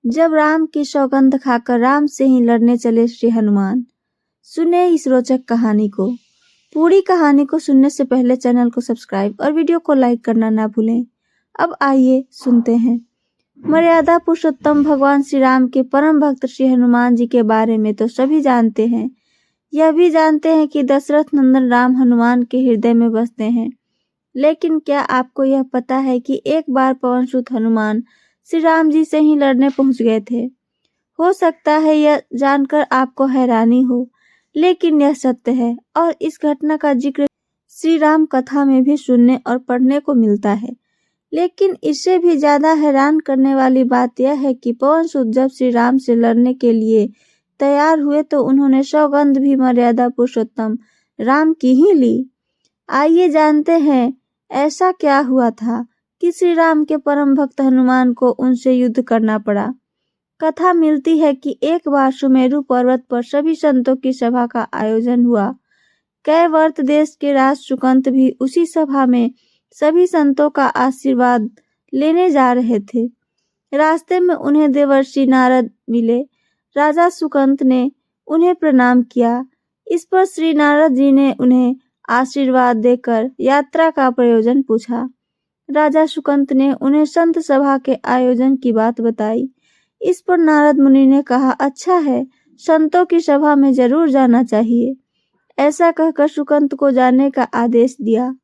जब राम की सौगंध खाकर राम से ही लड़ने चले श्री हनुमान। सुने इस रोचक कहानी को। पूरी कहानी को सुनने से पहले चैनल को सब्सक्राइब और वीडियो को लाइक करना ना भूलें। अब आइए सुनते हैं। मर्यादा पुरुषोत्तम भगवान श्री राम के परम भक्त श्री हनुमान जी के बारे में तो सभी जानते हैं। यह भी जानते हैं कि दशरथ नंदन राम हनुमान के हृदय में बसते हैं। लेकिन क्या आपको यह पता है कि एक बार पवनसुत हनुमान श्री राम जी से ही लड़ने पहुंच गए थे। हो सकता है यह जानकर आपको हैरानी हो, लेकिन यह सत्य है और इस घटना का जिक्र श्री राम कथा में भी सुनने और पढ़ने को मिलता है। लेकिन इससे भी ज्यादा हैरान करने वाली बात यह है कि पवनसुत जब श्री राम से लड़ने के लिए तैयार हुए तो उन्होंने सौगंध भी मर्यादा पुरुषोत्तम राम की ही ली। आइए जानते हैं ऐसा क्या हुआ था कि श्री राम के परम भक्त हनुमान को उनसे युद्ध करना पड़ा। कथा मिलती है कि एक बार सुमेरु पर्वत पर सभी संतों की सभा का आयोजन हुआ। कैवर्त देश के राज सुकंत भी उसी सभा में सभी संतों का आशीर्वाद लेने जा रहे थे। रास्ते में उन्हें देवर्षि नारद मिले। राजा सुकंत ने उन्हें प्रणाम किया। इस पर श्री नारद जी ने उन्हें आशीर्वाद देकर यात्रा का प्रयोजन पूछा। राजा सुकंत ने उन्हें संत सभा के आयोजन की बात बताई। इस पर नारद मुनि ने कहा, अच्छा है, संतों की सभा में जरूर जाना चाहिए। ऐसा कहकर सुकंत को जाने का आदेश दिया।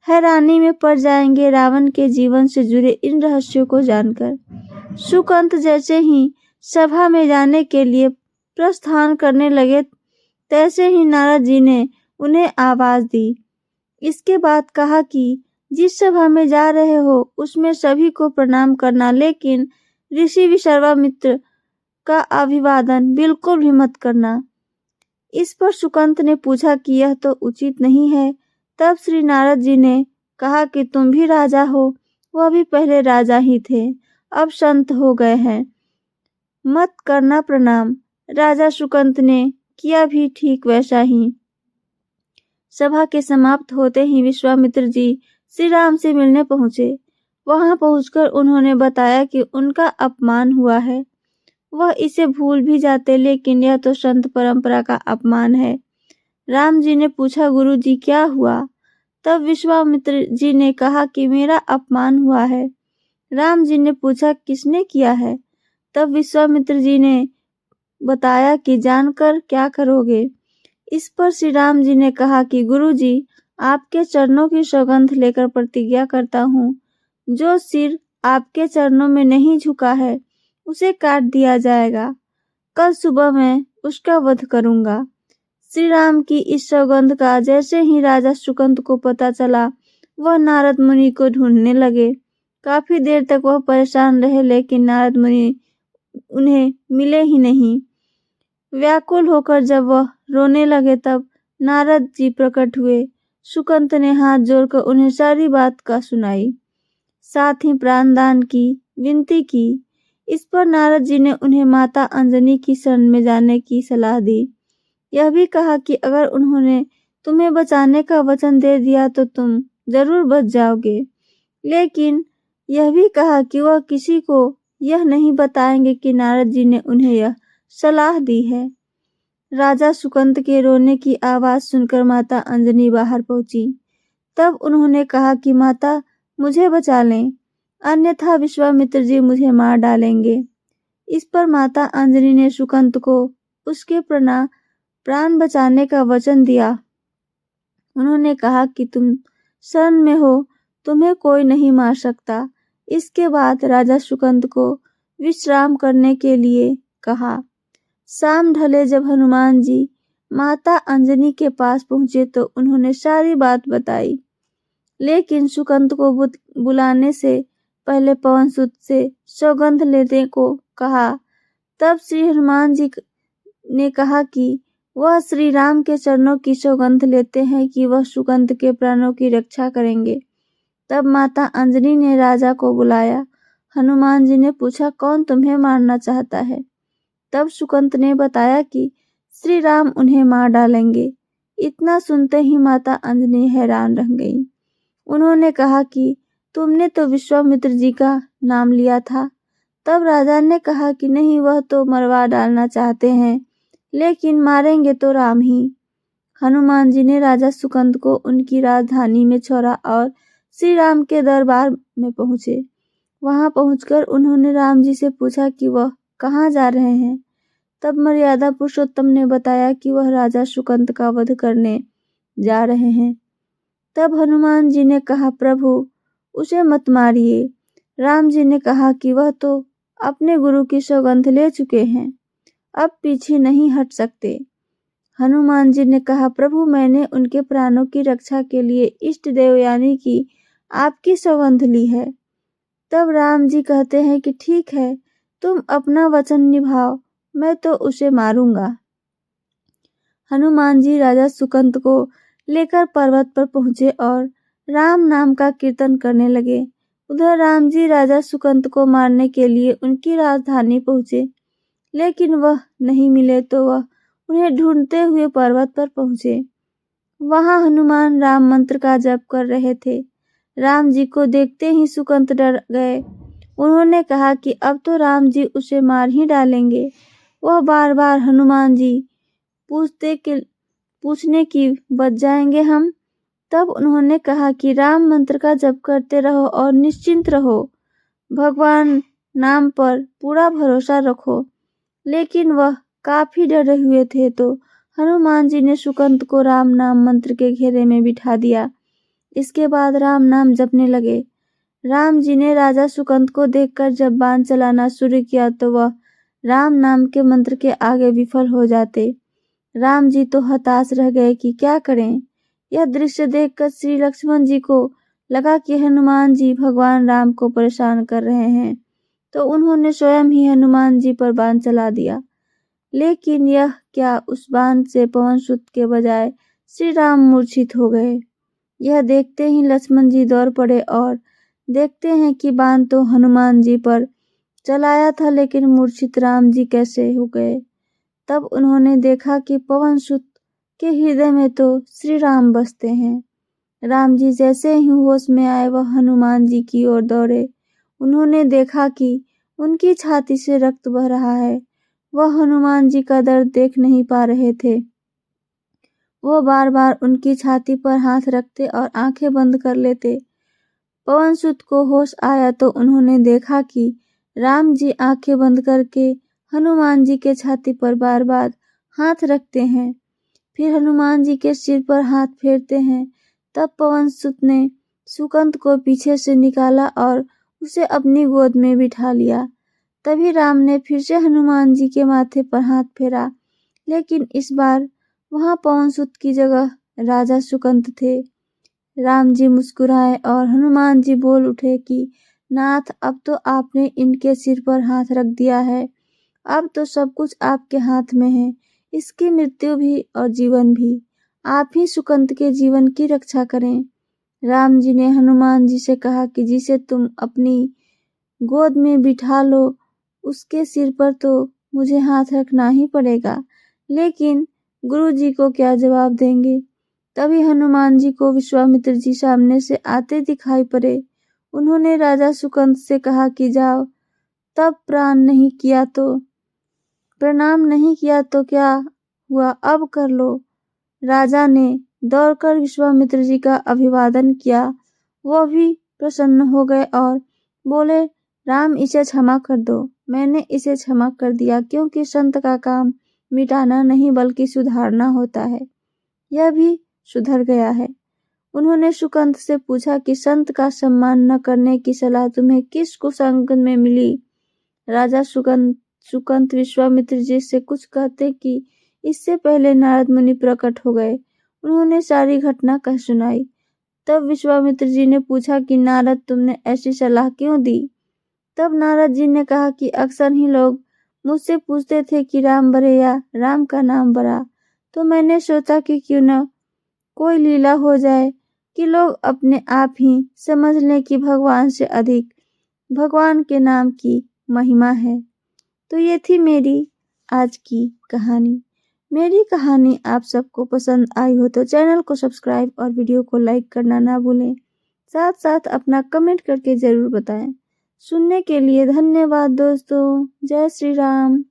हैरानी में पड़ जाएंगे रावण के जीवन से जुड़े इन रहस्यों को जानकर। सुकंत जैसे ही सभा में जाने के लिए प्रस्थान करने लगे, तैसे ही नारद जी ने उन्हें आवाज दी। इसके बाद कहा कि जिस सभा में जा रहे हो उसमें सभी को प्रणाम करना, लेकिन ऋषि विश्वामित्र का अभिवादन बिल्कुल भी मत करना। इस पर सुकंत ने पूछा कि यह तो उचित नहीं है। तब श्री नारद जी ने कहा कि तुम भी राजा हो, वह भी पहले राजा ही थे, अब संत हो गए हैं, मत करना प्रणाम। राजा सुकंत ने किया भी ठीक वैसा ही। सभा के समाप्त होते ही विश्वामित्र जी श्री राम से मिलने पहुंचे। वहां पहुंचकर उन्होंने बताया कि उनका अपमान हुआ है। वह इसे भूल भी जाते, लेकिन यह तो संत परंपरा का अपमान है। राम जी ने पूछा, गुरु जी क्या हुआ? तब विश्वामित्र जी ने कहा कि मेरा अपमान हुआ है। राम जी ने पूछा, किसने किया है? तब विश्वामित्र जी ने बताया कि जानकर क्या करोगे? इस पर श्री राम जी ने कहा कि गुरु जी, आपके चरणों की सौगंध लेकर प्रतिज्ञा करता हूँ, जो सिर आपके चरणों में नहीं झुका है उसे काट दिया जाएगा। कल सुबह मैं उसका वध करूंगा। श्री राम की इस सौगंध का जैसे ही राजा सुकंत को पता चला, वह नारद मुनि को ढूंढने लगे। काफी देर तक वह परेशान रहे, लेकिन नारद मुनि उन्हें मिले ही नहीं। व्याकुल होकर जब वह रोने लगे, तब नारद जी प्रकट हुए। सुकंत ने हाथ जोड़कर उन्हें सारी बात का सुनाई, साथ ही प्राणदान की विनती की। इस पर नारद जी ने उन्हें माता अंजनी की शरण में जाने की सलाह दी। यह भी कहा कि अगर उन्होंने तुम्हें बचाने का वचन दे दिया तो तुम जरूर बच जाओगे, लेकिन यह भी कहा कि वह किसी को यह नहीं बताएंगे कि नारद जी ने उन्हें यह सलाह दी है। राजा सुकंत के रोने की आवाज सुनकर माता अंजनी बाहर पहुंची। तब उन्होंने कहा कि माता, मुझे बचा लें, अन्यथा विश्वामित्र जी मुझे मार डालेंगे। इस पर माता अंजनी ने सुकंत को उसके प्राण बचाने का वचन दिया। उन्होंने कहा कि तुम शरण में हो, तुम्हें कोई नहीं मार सकता। इसके बाद राजा सुकंत को विश्राम करने के लिए कहा। शाम ढले जब हनुमान जी माता अंजनी के पास पहुंचे तो उन्होंने सारी बात बताई, लेकिन सुकंत को बुलाने से पहले पवनसुत से सौगंध लेने को कहा। तब श्री हनुमान जी ने कहा कि वह श्री राम के चरणों की सौगंध लेते हैं कि वह सुकंत के प्राणों की रक्षा करेंगे। तब माता अंजनी ने राजा को बुलाया। हनुमान जी ने पूछा, कौन तुम्हें मारना चाहता है? तब सुकंत ने बताया कि श्री राम उन्हें मार डालेंगे। इतना सुनते ही माता अंजनी हैरान रह गई। उन्होंने कहा कि तुमने तो विश्वामित्र जी का नाम लिया था, तब राजा ने कहा कि नहीं, वह तो मरवा डालना चाहते हैं, लेकिन मारेंगे तो राम ही। हनुमान जी ने राजा सुकंद को उनकी राजधानी में छोड़ा और श्री राम के दरबार में पहुंचे। वहां पहुंचकर उन्होंने राम जी से पूछा कि वह कहाँ जा रहे हैं। तब मर्यादा पुरुषोत्तम ने बताया कि वह राजा सुकंद का वध करने जा रहे हैं। तब हनुमान जी ने कहा, प्रभु उसे मत मारिए। राम जी ने कहा कि वह तो अपने गुरु की सौगंध ले चुके हैं, अब पीछे नहीं हट सकते। हनुमान जी ने कहा, प्रभु मैंने उनके प्राणों की रक्षा के लिए इष्ट देव यानी कि आपकी सौगंध ली है। तब राम जी कहते हैं कि ठीक है, तुम अपना वचन निभाओ, मैं तो उसे मारूंगा। हनुमान जी राजा सुकंद को लेकर पर्वत पर पहुंचे और राम नाम का कीर्तन करने लगे। उधर राम जी राजा सुकंद को मारने के लिए उनकी राजधानी पहुंचे, लेकिन वह नहीं मिले तो वह उन्हें ढूंढते हुए पर्वत पर पहुंचे। वहां हनुमान राम मंत्र का जप कर रहे थे। राम जी को देखते ही सुकंद डर गए। उन्होंने कहा कि अब तो राम जी उसे मार ही डालेंगे। वह बार बार हनुमान जी पूछने की बच जाएंगे हम। तब उन्होंने कहा कि राम मंत्र का जप करते रहो और निश्चिंत रहो, भगवान नाम पर पूरा भरोसा रखो। लेकिन वह काफी डरे हुए थे, तो हनुमान जी ने सुकंद को राम नाम मंत्र के घेरे में बिठा दिया। इसके बाद राम नाम जपने लगे। राम जी ने राजा सुकंद को देखकर जब बाण चलाना शुरू किया तो वह राम नाम के मंत्र के आगे विफल हो जाते। राम जी तो हताश रह गए कि क्या करें। यह दृश्य देखकर श्री लक्ष्मण जी को लगा कि हनुमान जी भगवान राम को परेशान कर रहे हैं, तो उन्होंने स्वयं ही हनुमान जी पर बाण चला दिया। लेकिन यह क्या, उस बाण से पवनसुत के बजाय श्री राम मूर्छित हो गए। यह देखते ही लक्ष्मण जी दौड़ पड़े और देखते हैं कि बाण तो हनुमान जी पर चलाया था, लेकिन मूर्छित राम जी कैसे हो गए। तब उन्होंने देखा कि पवनसुत के हृदय में तो श्री राम बसते हैं। राम जी जैसे ही होश में आए वह हनुमान जी की ओर दौड़े। उन्होंने देखा कि उनकी छाती से रक्त बह रहा है। वह हनुमान जी का दर्द देख नहीं पा रहे थे। वह बार बार उनकी छाती पर हाथ रखते और आंखें बंद कर लेते। पवनसुत को होश आया तो उन्होंने देखा कि राम जी आंखें बंद करके हनुमान जी के छाती पर बार बार हाथ रखते हैं, फिर हनुमान जी के सिर पर हाथ फेरते हैं। तब पवनसुत ने सुकंद को पीछे से निकाला और उसे अपनी गोद में बिठा लिया। तभी राम ने फिर से हनुमान जी के माथे पर हाथ फेरा, लेकिन इस बार वहां पवनसुत की जगह राजा सुकंद थे। राम जी मुस्कुराए और हनुमान जी बोल उठे कि नाथ, अब तो आपने इनके सिर पर हाथ रख दिया है, अब तो सब कुछ आपके हाथ में है, इसकी मृत्यु भी और जीवन भी। आप ही सुकंद के जीवन की रक्षा करें। राम जी ने हनुमान जी से कहा कि जिसे तुम अपनी गोद में बिठा लो उसके सिर पर तो मुझे हाथ रखना ही पड़ेगा, लेकिन गुरु जी को क्या जवाब देंगे। तभी हनुमान जी को विश्वामित्र जी सामने से आते दिखाई पड़े। उन्होंने राजा सुकंद से कहा कि जाओ, तब प्रणाम नहीं किया तो क्या हुआ, अब कर लो। राजा ने दौड़कर विश्वामित्र जी का अभिवादन किया। वह भी प्रसन्न हो गए और बोले, राम इसे क्षमा कर दो। मैंने इसे क्षमा कर दिया, क्योंकि संत का काम मिटाना नहीं बल्कि सुधारना होता है। यह भी सुधर गया है। उन्होंने सुकंद से पूछा कि संत का सम्मान न करने की सलाह तुम्हें किस कुसंगत में मिली। राजा सुकंद विश्वामित्र जी से कुछ कहते कि इससे पहले नारद मुनि प्रकट हो गए। उन्होंने सारी घटना कह सुनाई। तब विश्वामित्र जी ने पूछा कि नारद, तुमने ऐसी सलाह क्यों दी। तब नारद जी ने कहा कि अक्सर ही लोग मुझसे पूछते थे कि राम बड़े या राम का नाम बड़ा, तो मैंने सोचा कि क्यों न कोई लीला हो जाए कि लोग अपने आप ही समझ लें कि भगवान से अधिक भगवान के नाम की महिमा है। तो ये थी मेरी आज की कहानी। मेरी कहानी आप सबको पसंद आई हो तो चैनल को सब्सक्राइब और वीडियो को लाइक करना ना भूलें। साथ साथ अपना कमेंट करके जरूर बताएं। सुनने के लिए धन्यवाद दोस्तों। जय श्री राम।